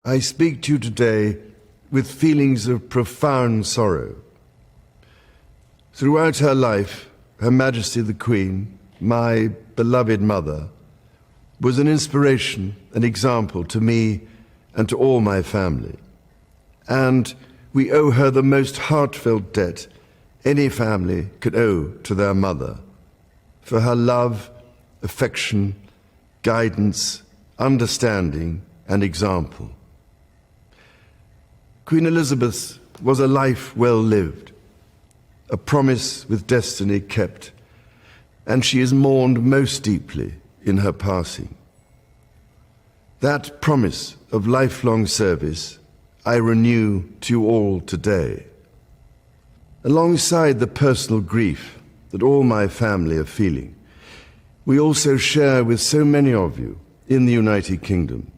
I speak to you today with feelings of profound sorrow. Throughout her life, Her Majesty the Queen, my beloved mother, was an inspiration, an example to me and to all my family. And we owe her the most heartfelt debt any family could owe to their mother, for her love, affection, guidance, understanding, and example. Queen Elizabeth was a life well lived, a promise with destiny kept, and she is mourned most deeply in her passing. That promise of lifelong service I renew to you all today. Alongside the personal grief that all my family are feeling, we also share with so many of you in the United Kingdom,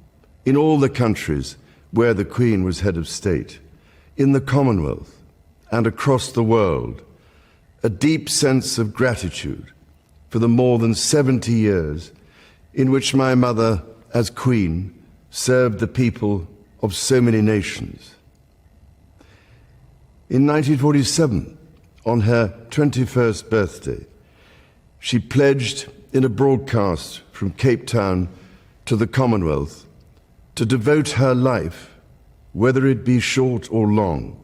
in all the countries where the Queen was head of state, in the Commonwealth and across the world, a deep sense of gratitude for the more than 70 years in which my mother, as Queen, served the people of so many nations. In 1947, on her 21st birthday, she pledged in a broadcast from Cape Town to the Commonwealth to devote her life, whether it be short or long,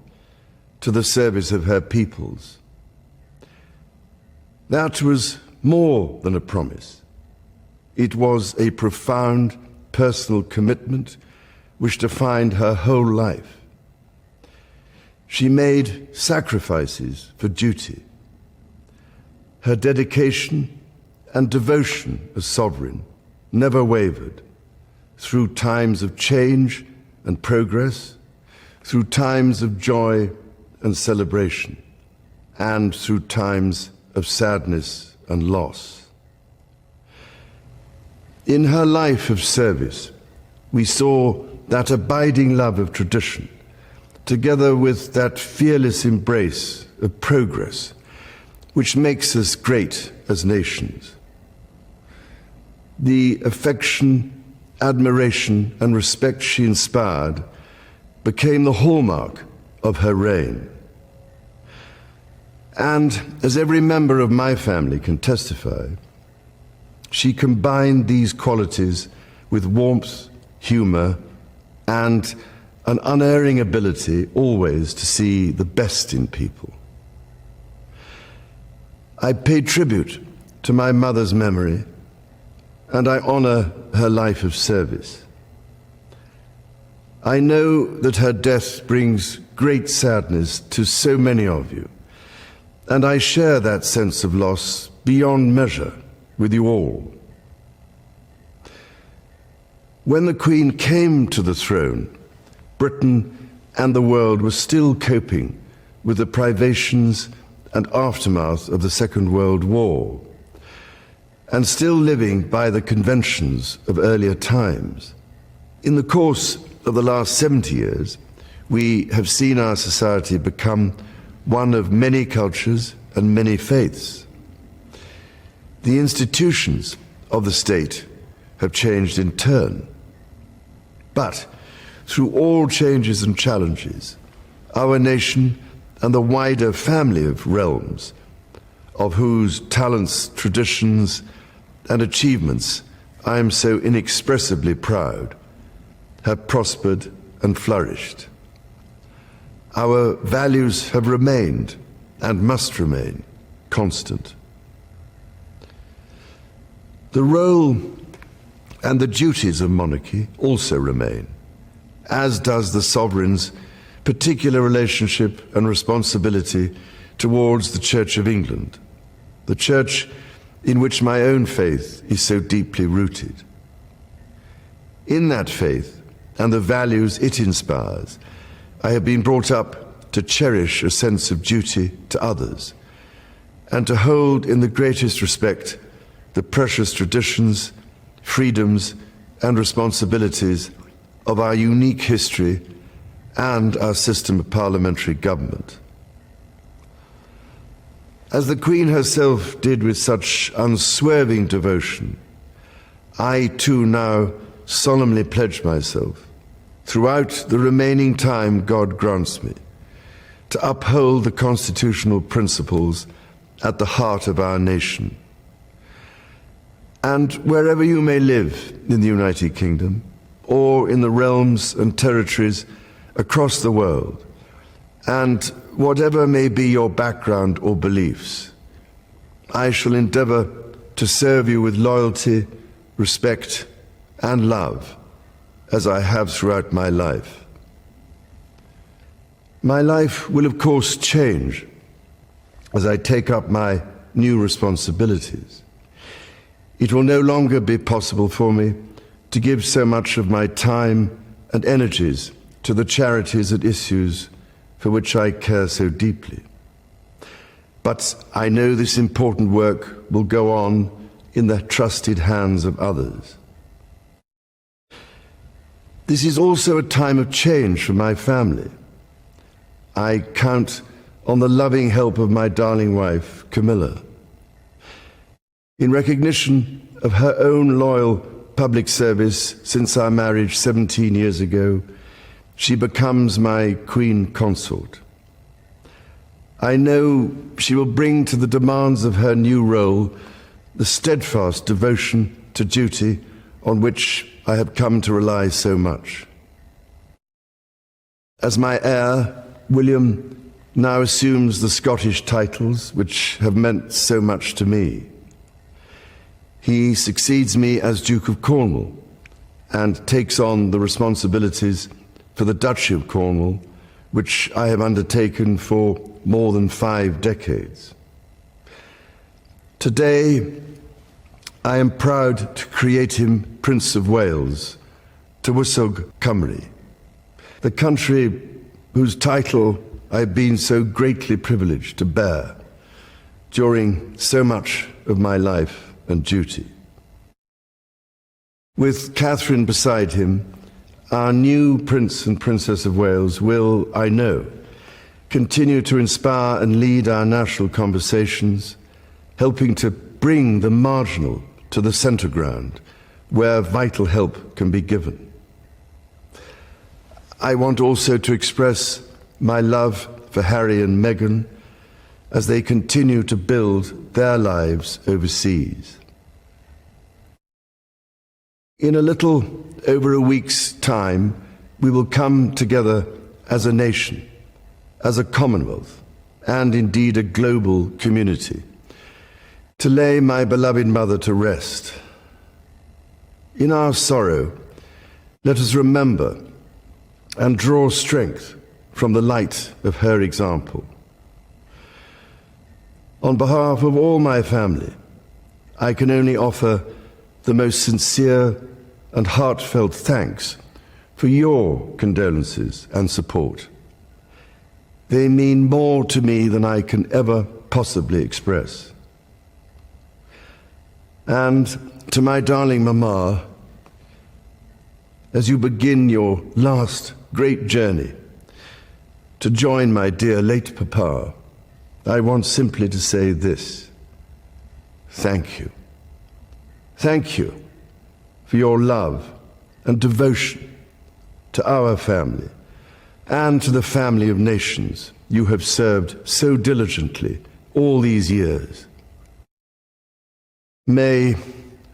to the service of her peoples. That was more than a promise. It was a profound personal commitment which defined her whole life. She made sacrifices for duty. Her dedication and devotion as sovereign never wavered, through times of change and progress, through times of joy and celebration, and through times of sadness and loss. In her life of service, we saw that abiding love of tradition, together with that fearless embrace of progress, which makes us great as nations. The affection, admiration, and respect she inspired became the hallmark of her reign. And as every member of my family can testify, she combined these qualities with warmth, humor, and an unerring ability always to see the best in people. I pay tribute to my mother's memory, and I honor her life of service. I know that her death brings great sadness to so many of you, and I share that sense of loss beyond measure with you all. When the Queen came to the throne, Britain and the world were still coping with the privations and aftermath of the Second World War, and still living by the conventions of earlier times. In the course of the last 70 years, we have seen our society become one of many cultures and many faiths. The institutions of the state have changed in turn. But through all changes and challenges, our nation and the wider family of realms, of whose talents, traditions, and achievements I am so inexpressibly proud, have prospered and flourished. Our values have remained and must remain constant. The role and the duties of monarchy also remain, as does the sovereign's particular relationship and responsibility towards the Church of England, the church in which my own faith is so deeply rooted. In that faith and the values it inspires, I have been brought up to cherish a sense of duty to others and to hold in the greatest respect the precious traditions, freedoms, and responsibilities of our unique history and our system of parliamentary government. As the Queen herself did with such unswerving devotion, I too now solemnly pledge myself throughout the remaining time God grants me, to uphold the constitutional principles at the heart of our nation. And wherever you may live in the United Kingdom, or in the realms and territories across the world, and whatever may be your background or beliefs, I shall endeavor to serve you with loyalty, respect, and love, as I have throughout my life. My life will, of course, change as I take up my new responsibilities. It will no longer be possible for me to give so much of my time and energies to the charities and issues for which I care so deeply. But I know this important work will go on in the trusted hands of others. This is also a time of change for my family. I count on the loving help of my darling wife, Camilla. In recognition of her own loyal public service since our marriage 17 years ago, she becomes my Queen Consort. I know she will bring to the demands of her new role the steadfast devotion to duty on which I have come to rely so much. As my heir, William now assumes the Scottish titles which have meant so much to me. He succeeds me as Duke of Cornwall and takes on the responsibilities for the Duchy of Cornwall, which I have undertaken for more than 5 decades. Today, I am proud to create him Prince of Wales, Tywysog Cymru, the country whose title I have been so greatly privileged to bear during so much of my life and duty. With Catherine beside him, our new Prince and Princess of Wales will, I know, continue to inspire and lead our national conversations, helping to bring the marginal to the centre ground, where vital help can be given. I want also to express my love for Harry and Meghan as they continue to build their lives overseas. In a little over a week's time, we will come together as a nation, as a Commonwealth, and indeed a global community, to lay my beloved mother to rest. In our sorrow, let us remember and draw strength from the light of her example. On behalf of all my family, I can only offer the most sincere and heartfelt thanks for your condolences and support. They mean more to me than I can ever possibly express. And to my darling Mama, as you begin your last great journey to join my dear late Papa, I want simply to say this: thank you. Thank you for your love and devotion to our family and to the family of nations you have served so diligently all these years. May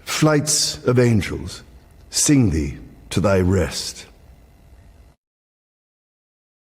flights of angels sing thee to thy rest.